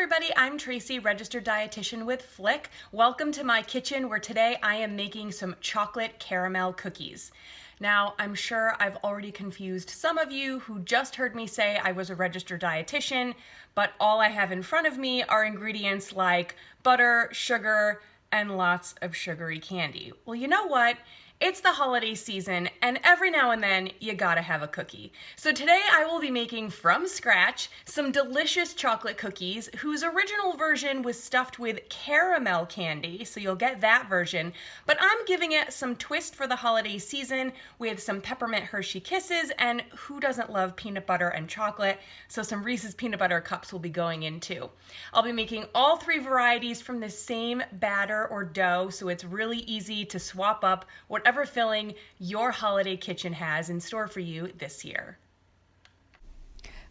everybody, I'm Tracy, registered dietitian with Flik. Welcome to my kitchen where today I am making some chocolate caramel cookies. Now, I'm sure I've already confused some of you who just heard me say I was a registered dietitian, but all I have in front of me are ingredients like butter, sugar, and lots of sugary candy. Well, you know what? It's the holiday season, and every now and then you gotta have a cookie. So today I will be making from scratch some delicious chocolate cookies whose original version was stuffed with caramel candy, so you'll get that version, but I'm giving it some twist for the holiday season with some peppermint Hershey Kisses, and who doesn't love peanut butter and chocolate, so some Reese's peanut butter cups will be going in too. I'll be making all three varieties from the same batter or dough, so it's really easy to swap up whatever filling your holiday kitchen has in store for you this year.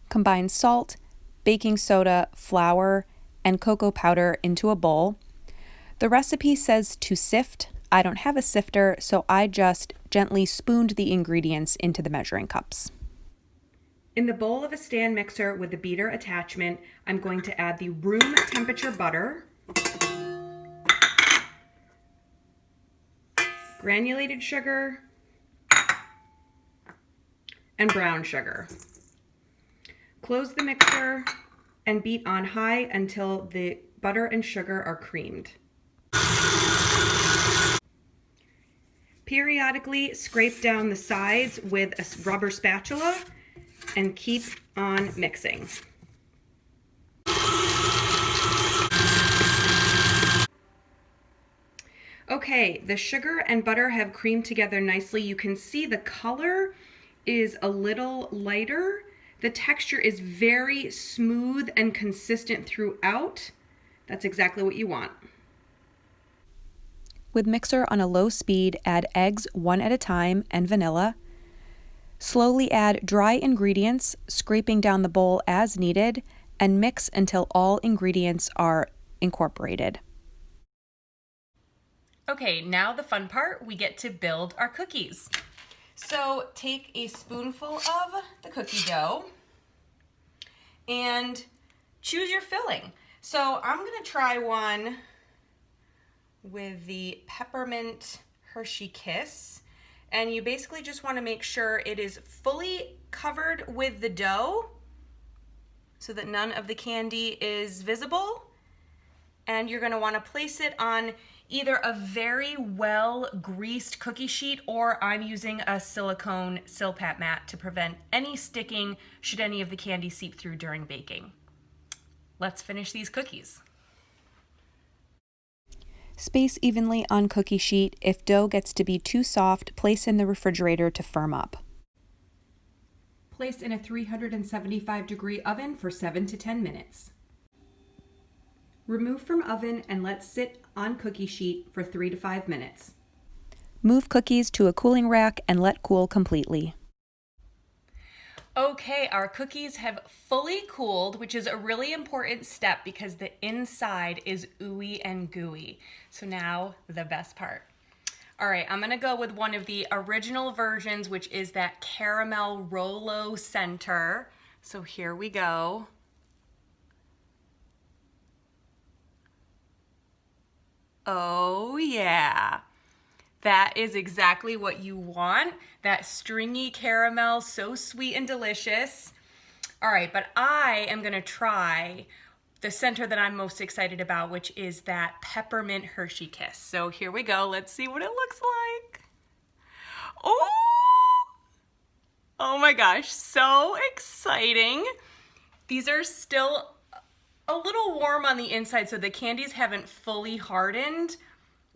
Combine salt, baking soda, flour, and cocoa powder into a bowl. The recipe says to sift. I don't have a sifter, so I just gently spooned the ingredients into the measuring cups. In the bowl of a stand mixer with the beater attachment, I'm going to add the room temperature butter, granulated sugar, and brown sugar. Close the mixer and beat on high until the butter and sugar are creamed. Periodically scrape down the sides with a rubber spatula and keep on mixing. Okay, the sugar and butter have creamed together nicely. You can see the color is a little lighter. The texture is very smooth and consistent throughout. That's exactly what you want. With mixer on a low speed, add eggs one at a time and vanilla. Slowly add dry ingredients, scraping down the bowl as needed, and mix until all ingredients are incorporated. Okay, now the fun part, we get to build our cookies. So take a spoonful of the cookie dough and choose your filling. So I'm gonna try one with the peppermint Hershey Kiss. And you basically just wanna make sure it is fully covered with the dough so that none of the candy is visible. And you're gonna wanna place it on either a very well greased cookie sheet, or I'm using a silicone Silpat mat to prevent any sticking should any of the candy seep through during baking. Let's finish these cookies. Space evenly on cookie sheet. If dough gets to be too soft, place in the refrigerator to firm up. Place in a 375-degree oven for 7 to 10 minutes. Remove from oven and let sit on cookie sheet for 3 to 5 minutes. Move cookies to a cooling rack and let cool completely. Okay, our cookies have fully cooled, which is a really important step because the inside is ooey and gooey. So now the best part. All right, I'm gonna go with one of the original versions, which is that caramel Rolo center. So here we go. Oh yeah, that is exactly what you want. That stringy caramel, so sweet and delicious. All right, but I am gonna try the center that I'm most excited about, which is that peppermint Hershey Kiss. So here we go, let's see what it looks like. Oh, oh my gosh, so exciting. These are still a little warm on the inside, so the candies haven't fully hardened,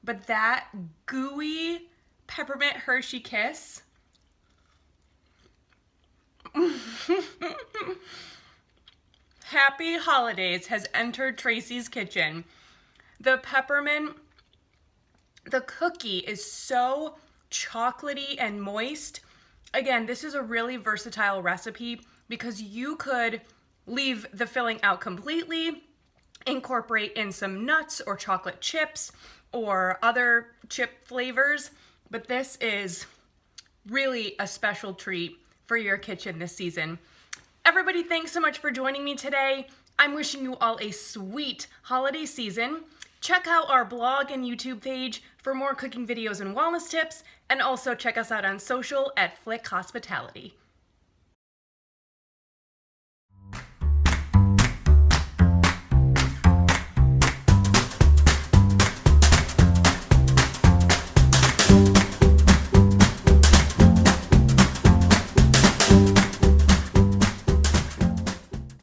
but that gooey peppermint Hershey Kiss. Happy Holidays has entered Tracy's kitchen. The peppermint, the cookie is so chocolatey and moist. Again, this is a really versatile recipe because you could leave the filling out completely, incorporate in some nuts or chocolate chips or other chip flavors, but this is really a special treat for your kitchen this season. Everybody, thanks so much for joining me today. I'm wishing you all a sweet holiday season. Check out our blog and YouTube page for more cooking videos and wellness tips, and also check us out on social at Flik Hospitality.